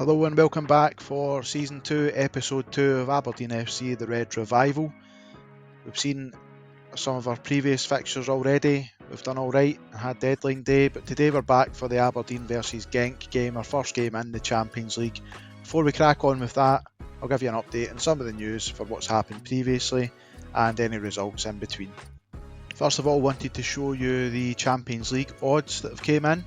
Hello and welcome back for Season 2, Episode 2 of Aberdeen FC, the Red Revival. We've seen some of our previous fixtures already. We've done alright and had deadline day, but today we're back for the Aberdeen versus Genk game, our first game in the Champions League. Before we crack on with that, I'll give you an update on some of the news for what's happened previously and any results in between. First of all, wanted to show you the Champions League odds that have came in.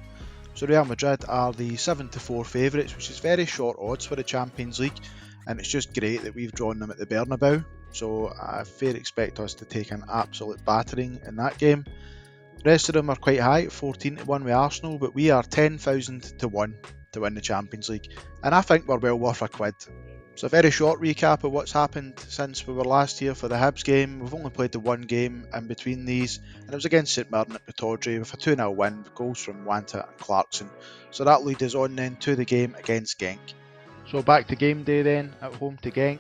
So Real Madrid are the 7-4 favourites, which is very short odds for the Champions League, and it's just great that we've drawn them at the Bernabeu. So I fair expect us to take an absolute battering in that game. The rest of them are quite high, 14-1 with Arsenal, but we are 10,000 to 1 to win the Champions League, and I think we're well worth a quid. So a very short recap of what's happened since we were last here for the Hibs game. We've only played the one game in between these, and it was against St Mirren at Pittodrie with a 2-0 win with goals from Wanta and Clarkson. So that leads us on then to the game against Genk. So back to game day then, at home to Genk.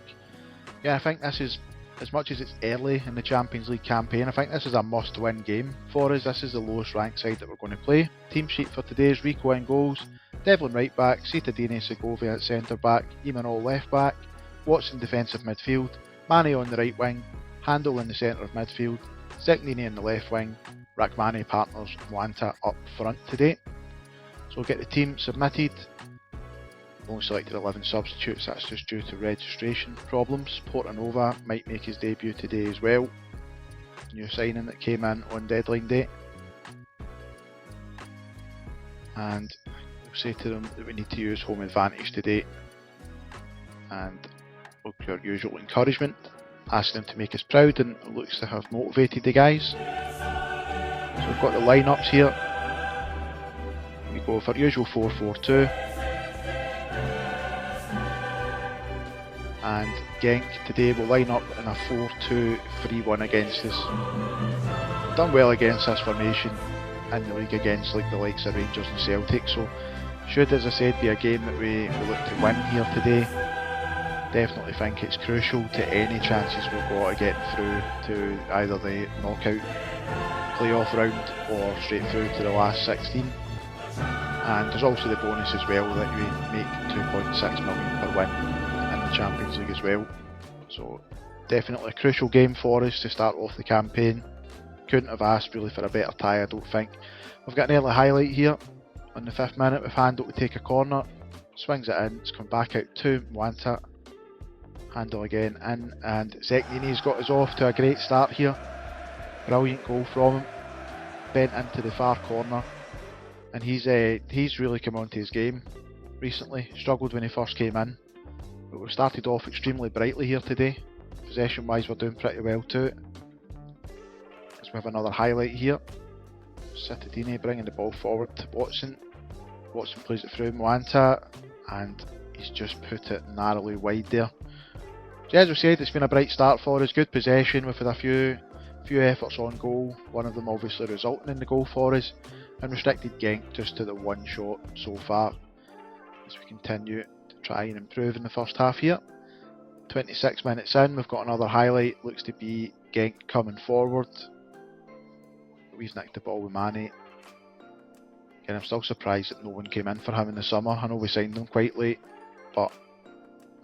Yeah, I think this is, as much as it's early in the Champions League campaign, I think this is a must-win game for us. This is the lowest ranked side that we're going to play. Team sheet for today is Rico in goals, Devlin right back, Cittadini Segovia at centre back, Imanol left back, Watson defensive midfield, Mane on the right wing, Handel in the centre of midfield, Zeknini in the left wing, Rachmani partners Mwanta up front today. So we'll get the team submitted. Only selected 11 substitutes, that's just due to registration problems. Portanova might make his debut today as well. New signing that came in on deadline day. And we'll say to them that we need to use home advantage today. And look for your usual encouragement. Ask them to make us proud, and it looks to have motivated the guys. So we've got the lineups here. We go for usual 4-4-2. And Genk today will line up in a 4-2-3-1 against us. Done well against this formation in the league against like the likes of Rangers and Celtic, so should, as I said, be a game that we look to win here today. Definitely think it's crucial to any chances we've got to get through to either the knockout playoff round or straight through to the last 16. And there's also the bonus as well that you make 2.6 million per win in the Champions League as well. So definitely a crucial game for us to start off the campaign. Couldn't have asked really for a better tie, I don't think. We've got an early highlight here on the 5th minute with Handel to take a corner. Swings it in, it's come back out to Mwanta. Handel again in, and Zeknini's got us off to a great start here. Brilliant goal from him. Bent into the far corner. And he's really come onto his game recently. Struggled when he first came in, but we've started off extremely brightly here today. Possession wise we're doing pretty well too. As we have another highlight here. Cittadini bringing the ball forward to Watson. Watson plays it through Mwanta, and he's just put it narrowly wide there. So as we said, it's been a bright start for us. Good possession. We've had a few efforts on goal, one of them obviously resulting in the goal for us, and restricted Genk just to the one shot so far as we continue to try and improve in the first half here. 26 minutes in, we've got another highlight. Looks to be Genk coming forward. We've nicked the ball with Mane. Again, I'm still surprised that no one came in for him in the summer. I know we signed him quite late, but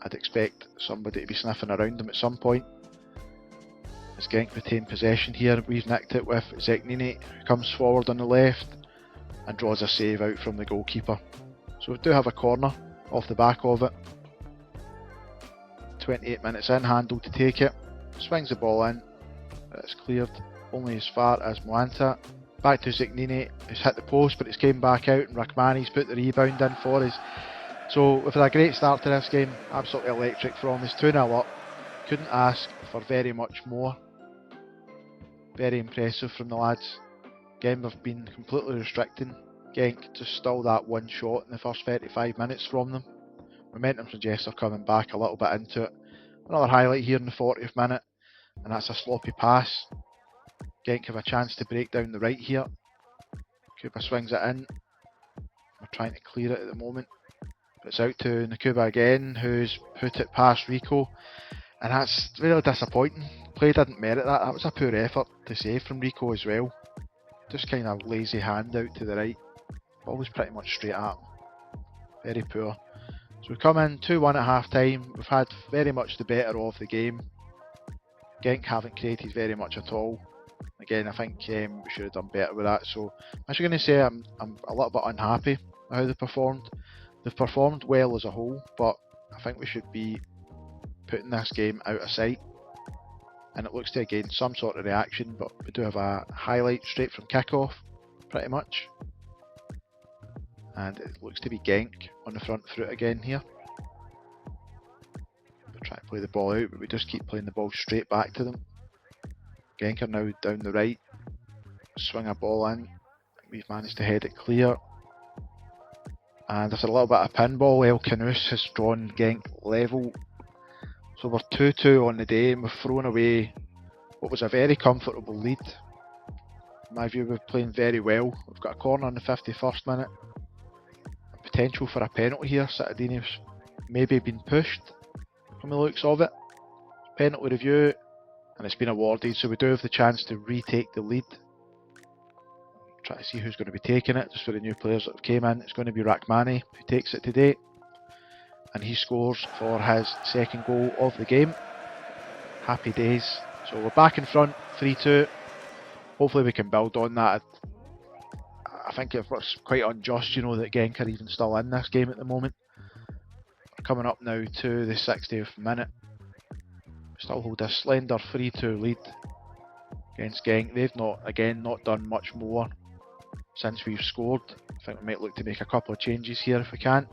I'd expect somebody to be sniffing around him at some point. As Genk retain possession here, we've nicked it with Zeknini, who comes forward on the left and draws a save out from the goalkeeper. So we do have a corner off the back of it. 28 minutes in, Handel to take it. Swings the ball in, but it's cleared only as far as Mwanta. Back to Zeknini, who's hit the post, but it's came back out, and Rachmani's put the rebound in for us. So we've had a great start to this game, absolutely electric from us, 2-0 up. Couldn't ask for very much more. Very impressive from the lads. Again, we've been completely restricting Genk to still that one shot in the first 35 minutes from them. Momentum suggests they're coming back a little bit into it. Another highlight here in the 40th minute, and that's a sloppy pass. Genk have a chance to break down the right here. Kuba swings it in. We're trying to clear it at the moment, but it's out to Nakuba again, who's put it past Rico, and that's really disappointing. Play didn't merit that. That was a poor effort to save from Rico as well. Just kind of lazy hand out to the right. Ball was pretty much straight at him. Very poor. So we come in 2-1 at half time. We've had very much the better of the game. Genk haven't created very much at all. Again, I think we should have done better with that. So I'm actually going to say I'm a little bit unhappy with how they performed. They've performed well as a whole, but I think we should be putting this game out of sight. And it looks to gain some sort of reaction, but we do have a highlight straight from kickoff, pretty much. And it looks to be Genk on the front foot again here. We try to play the ball out, but we just keep playing the ball straight back to them. Genk are now down the right, swing a ball in. We've managed to head it clear. And there's a little bit of pinball. El Canoes has drawn Genk level. So we're 2-2 on the day, and we've thrown away what was a very comfortable lead. In my view, we're playing very well. We've got a corner in the 51st minute. Potential for a penalty here. Citadini's maybe been pushed from the looks of it. Penalty review, and it's been awarded, so we do have the chance to retake the lead. Try to see who's going to be taking it, just for the new players that have came in. It's going to be Rachmani who takes it today, and he scores for his second goal of the game. Happy days. So we're back in front, 3-2. Hopefully we can build on that. I think it was quite unjust, you know, that Genk are even still in this game at the moment. We're coming up now to the 60th minute. We still hold a slender 3-2 lead against Genk. They've not done much more since we've scored. I think we might look to make a couple of changes here if we can.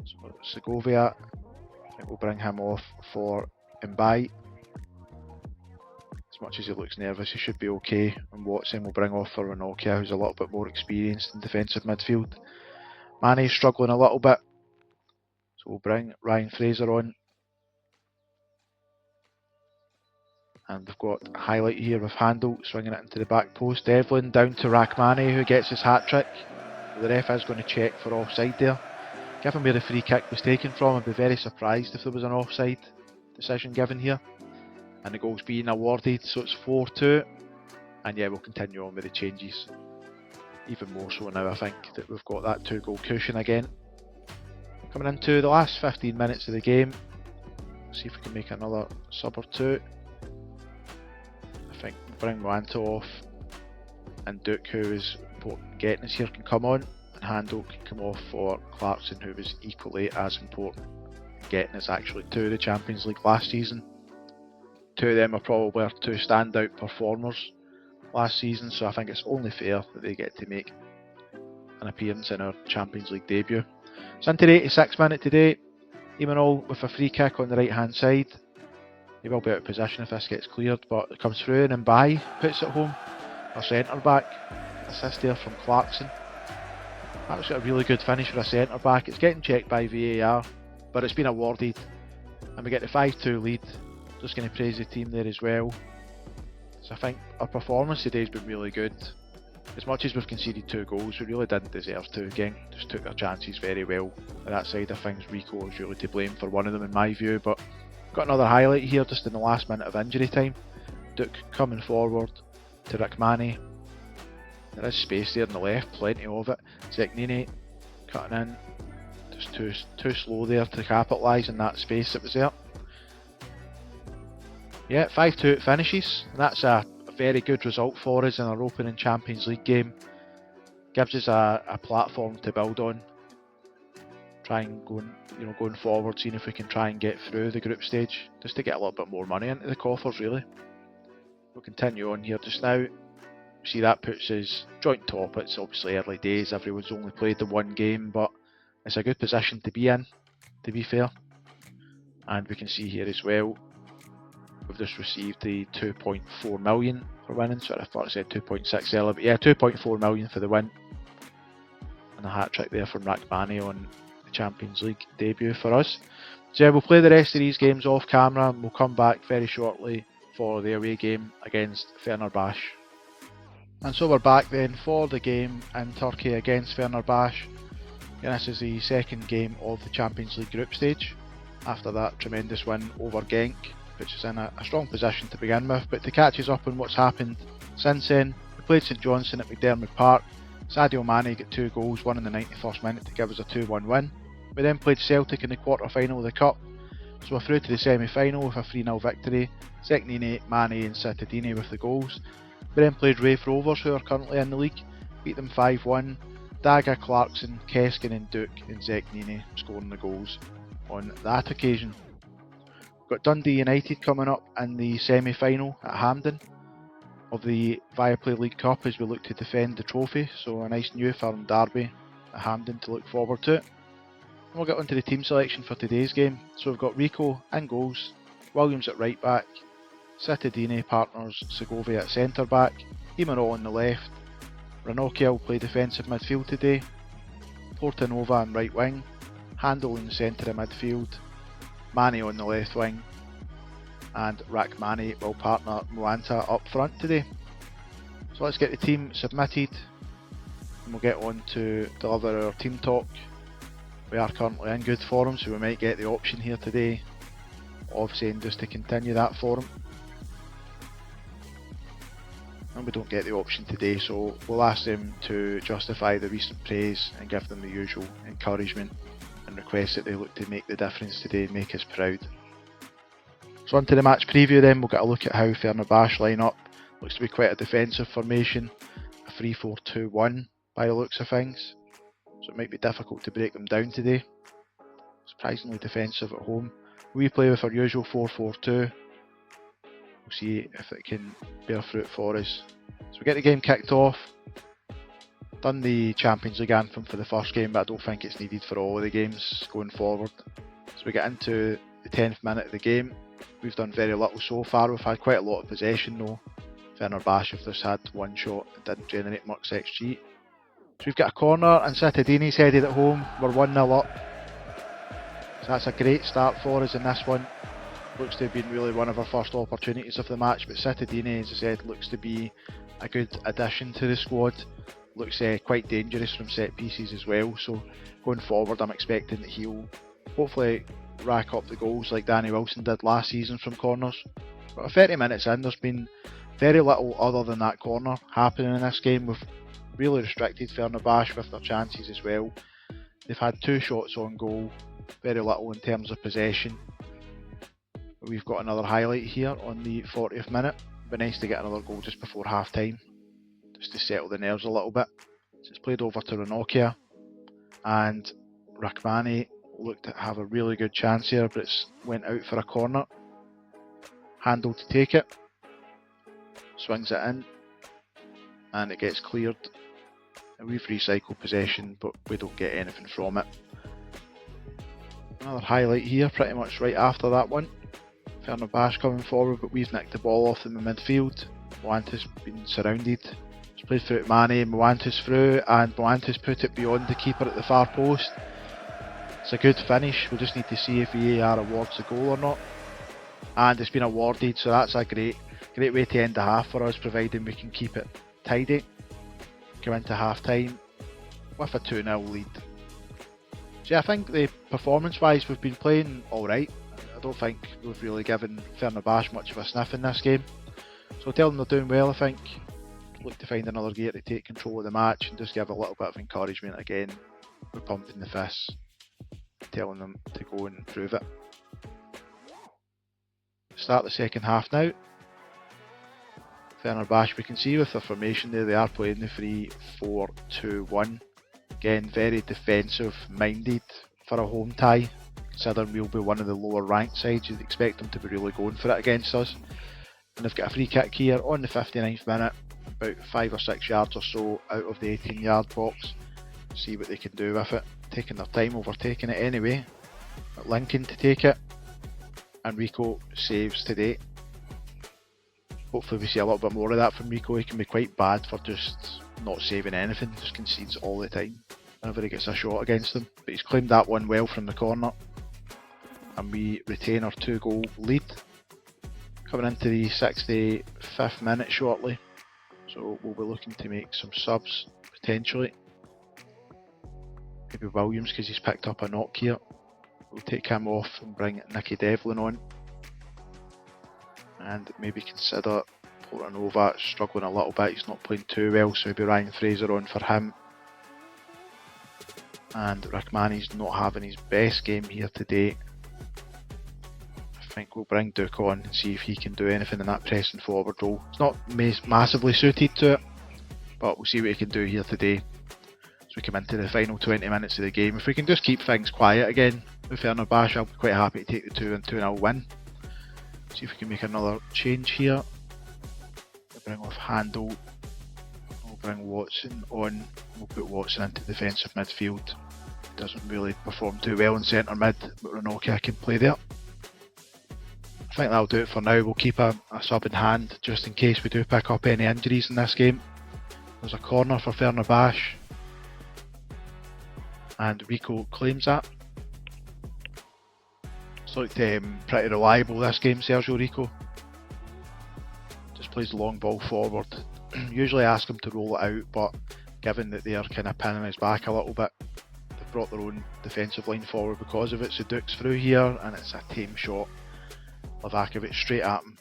So Segovia, I think we'll bring him off for Mbai. As much as he looks nervous, he should be okay. And Watson will bring off for Ranocchia, who's a little bit more experienced in defensive midfield. Mane's struggling a little bit, so we'll bring Ryan Fraser on. And we've got a highlight here with Handel swinging it into the back post. Devlin down to Rachmani, who gets his hat-trick. The ref is going to check for offside there. Given where the free kick was taken from, I'd be very surprised if there was an offside decision given here. And the goal's being awarded, so it's 4-2. And yeah, we'll continue on with the changes. Even more so now, I think, that we've got that 2-goal cushion again. Coming into the last 15 minutes of the game. See if we can make another sub or two. I think we'll bring Moanto off, and Duke, who is important getting us here, can come on, and Handel can come off for Clarkson, who was equally as important getting us actually to the Champions League last season. Two of them are probably our two standout performers last season, so I think it's only fair that they get to make an appearance in our Champions League debut. So into the 86th minute today, Imanol with a free kick on the right hand side. He will be out of position if this gets cleared, but it comes through and Mbai puts it home. Our centre back, assist there from Clarkson. That's got a really good finish for a centre back. It's getting checked by VAR, but it's been awarded, and we get the 5-2 lead. Just going to praise the team there as well. So I think our performance today has been really good. As much as we've conceded 2 goals, we really didn't deserve to. Genk just took their chances very well. On that side of things, Rico is really to blame for one of them in my view, but got another highlight here just in the last minute of injury time. Duke coming forward to Rachmani. There is space there on the left, plenty of it. Zeknini cutting in, just too slow there to capitalise on that space that was there. Yeah, 5-2 it finishes, and that's a very good result for us in our opening Champions League game. Gives us a platform to build on. Going forward, seeing if we can try and get through the group stage, just to get a little bit more money into the coffers really. We'll continue on here just now. See, that puts us joint top. It's obviously early days, everyone's only played the one game, but it's a good position to be in, to be fair. And we can see here as well, we've just received the 2.4 million for winning, so I thought I said 2.6 earlier, but yeah, 2.4 million for the win. And a hat-trick there from Rachmani on the Champions League debut for us. So yeah, we'll play the rest of these games off camera, and we'll come back very shortly for the away game against Fenerbahce. And so we're back then for the game in Turkey against Fenerbahce. And this is the second game of the Champions League group stage. After that tremendous win over Genk, puts us in a strong position to begin with, but to catch us up on what's happened since then, we played St Johnstone at McDermott Park. Sadio Mane got 2 goals, one in the 91st minute to give us a 2-1 win. We then played Celtic in the quarter-final of the Cup, so we're through to the semi-final with a 3-0 victory. Zeknini, Mane and Cittadini with the goals. We then played Raith Rovers, who are currently in the league, beat them 5-1. Daga, Clarkson, Keskin and Duke and Zeknini scoring the goals on that occasion. We've got Dundee United coming up in the semi-final at Hampden of the Viaplay League Cup as we look to defend the trophy, so a nice new firm derby at Hampden to look forward to. And we'll get onto the team selection for today's game. So we've got Rico in goals, Williams at right back, Cittadini partners Segovia at centre back, Imaro on the left, Ranocchia will play defensive midfield today, Portanova on right wing, Handel in the centre of midfield, Mane on the left wing, and Rachmani will partner Moanta up front today. So let's get the team submitted and we'll get on to deliver our team talk. We are currently in good form, so we might get the option here today of saying just to continue that form. And we don't get the option today, so we'll ask them to justify the recent praise and give them the usual encouragement and request that they look to make the difference today and make us proud. So on to the match preview then, we'll get a look at how Fenerbahce line up. Looks to be quite a defensive formation, a 3-4-2-1 by the looks of things. So it might be difficult to break them down today. Surprisingly defensive at home. We play with our usual 4-4-2. We'll see if it can bear fruit for us. So we get the game kicked off. Done the Champions League anthem for the first game, but I don't think it's needed for all of the games going forward. So we get into the 10th minute of the game. We've done very little so far. We've had quite a lot of possession though. Fenerbahce have just had one shot and didn't generate much XG. So we've got a corner and Cittadini's headed at home. We're 1-0 up. So that's a great start for us in this one. Looks to have been really one of our first opportunities of the match, but Cittadini, as I said, looks to be a good addition to the squad. Looks quite dangerous from set pieces as well, so going forward I'm expecting that he'll hopefully rack up the goals like Danny Wilson did last season from corners. But 30 minutes in, there's been very little other than that corner happening in this game. We've really restricted Fenerbahce with their chances as well. They've had 2 shots on goal, very little in terms of possession. We've got another highlight here on the 40th minute. It'd be nice to get another goal just before half time, just to settle the nerves a little bit. So it's played over to Ranocchia, and Rachmani looked to have a really good chance here, but it's went out for a corner. Handel to take it, swings it in, and it gets cleared. And we've recycled possession, but we don't get anything from it. Another highlight here, pretty much right after that one. Fenerbahce coming forward, but we've nicked the ball off them in midfield. Moanta's been surrounded. It's played through to Mane, Moanta's through, and Moanta's put it beyond the keeper at the far post. It's a good finish. We just need to see if VAR awards the goal or not. And it's been awarded, so that's a great way to end the half for us, providing we can keep it tidy. Come into half time with a 2-0 lead. So yeah, I think the performance-wise we've been playing alright. I don't think we've really given Fenerbahce much of a sniff in this game. So tell them they're doing well, I think. Look to find another gear to take control of the match and just give a little bit of encouragement again. We're pumping the fists, telling them to go and improve it. Start the second half now. Fenerbahce, we can see with the formation there, they are playing the 3-4-2-1. Again, very defensive minded for a home tie. Considering we'll be one of the lower ranked sides, you'd expect them to be really going for it against us. And they've got a free kick here on the 59th minute, about 5 or 6 yards or so out of the 18-yard box. See what they can do with it. Taking their time overtaking it anyway. But Lincoln to take it. And Rico saves today. Hopefully we see a little bit more of that from Rico. He can be quite bad for just not saving anything, just concedes all the time whenever he gets a shot against them. But he's claimed that one well from the corner. And we retain our 2-goal lead. Coming into the 65th minute shortly. So we'll be looking to make some subs, potentially. Maybe Williams, because he's picked up a knock here. We'll take him off and bring Nicky Devlin on. And maybe consider Portanova struggling a little bit. He's not playing too well, so maybe Ryan Fraser on for him. and Rachmani's not having his best game here today. I think we'll bring Duke on and see if he can do anything in that pressing forward role. It's not massively suited to it, but we'll see what he can do here today as we come into the final 20 minutes of the game. If we can just keep things quiet again with Fenerbahce, I'll be quite happy to take the 2-0 win. See if we can make another change here. We'll bring off Handel. We'll bring Watson on. We'll put Watson into defensive midfield. Doesn't really perform too well in centre mid, but Ranocchia can play there. I think that'll do it for now. We'll keep a sub in hand just in case we do pick up any injuries in this game. There's a corner for Fenerbahce, and Rico claims that. It's looked pretty reliable this game, Sergio Rico. Just plays the long ball forward. Usually ask him to roll it out, but given that they are kind of pinning his back a little bit, they've brought their own defensive line forward because of it. So Duke's through here, and it's a tame shot. Livakovic straight at him,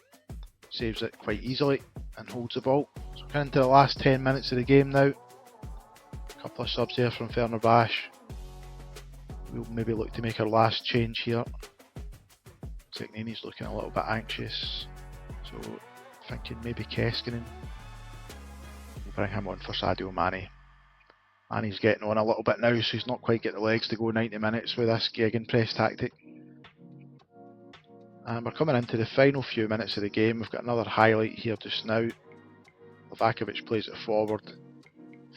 saves it quite easily and holds the ball. So we're into the last 10 minutes of the game now. A couple of subs there from Fenerbahce. We'll maybe look to make our last change here. Teknini's looking a little bit anxious, so thinking maybe Keskinen. We'll bring him on for Sadio Mane. Mane's getting on a little bit now, so he's not quite got the legs to go 90 minutes with this gegenpress tactic. And we're coming into the final few minutes of the game. We've got another highlight here just now. Livakovic plays it forward.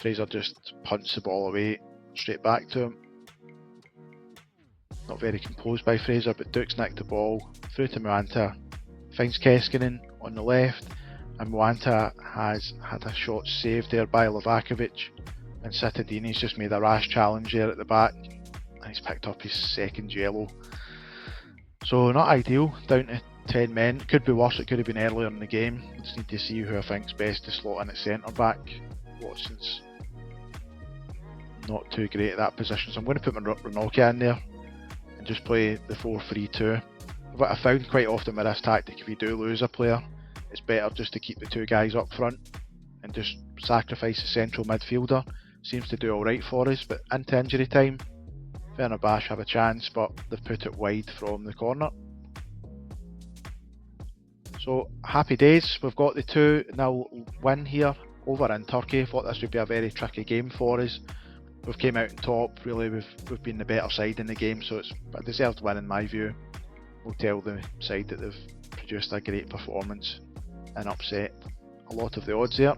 Fraser just punts the ball away, straight back to him. Not very composed by Fraser, but Duke's nicked the ball through to Moanta. Finds Keskinen on the left, and Moanta has had a shot saved there by Livakovic. And Cittadini's just made a rash challenge there at the back, and he's picked up his second yellow. So not ideal, down to 10 men. Could be worse, it could have been earlier in the game. Just need to see who I think's best to slot in at centre back. Watson's not too great at that position, so I'm going to put my Ranocchia in there and just play the 4-3-2. What I found quite often with this tactic, if you do lose a player, it's better just to keep the two guys up front and just sacrifice the central midfielder. Seems to do alright for us, but into injury time, Fenerbahce have a chance, but they've put it wide from the corner. So happy days, we've got the 2-0 win here over in Turkey. Thought this would be a very tricky game for us. We've came out on top, really we've been the better side in the game, so it's a deserved win in my view. We'll tell the side that they've produced a great performance and upset a lot of the odds there.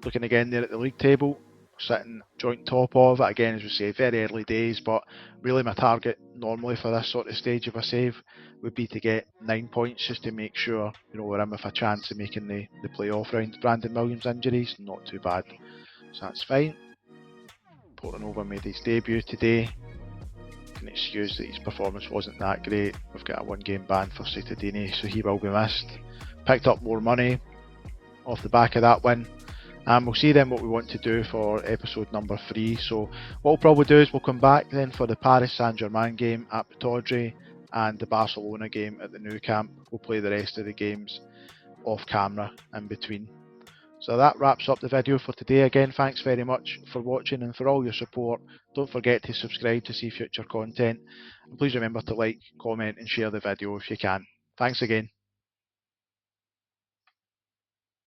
Looking again there at the league table, sitting joint top of it again, as we say, very early days, but really my target normally for this sort of stage of a save would be to get 9 points just to make sure we're in with a chance of making the playoff round. Brandon Williams' injuries, not too bad, so that's fine. Portanova made his debut today. Can excuse that his performance wasn't that great. We've got a 1 game ban for Cittadini, so he will be missed. Picked up more money off the back of that win. And we'll see then what we want to do for episode number 3. So what we'll probably do is we'll come back then for the Paris Saint-Germain game at Pataudry and the Barcelona game at the Nou Camp. We'll play the rest of the games off camera in between. So that wraps up the video for today. Again, thanks very much for watching and for all your support. Don't forget to subscribe to see future content. And please remember to like, comment and share the video if you can. Thanks again.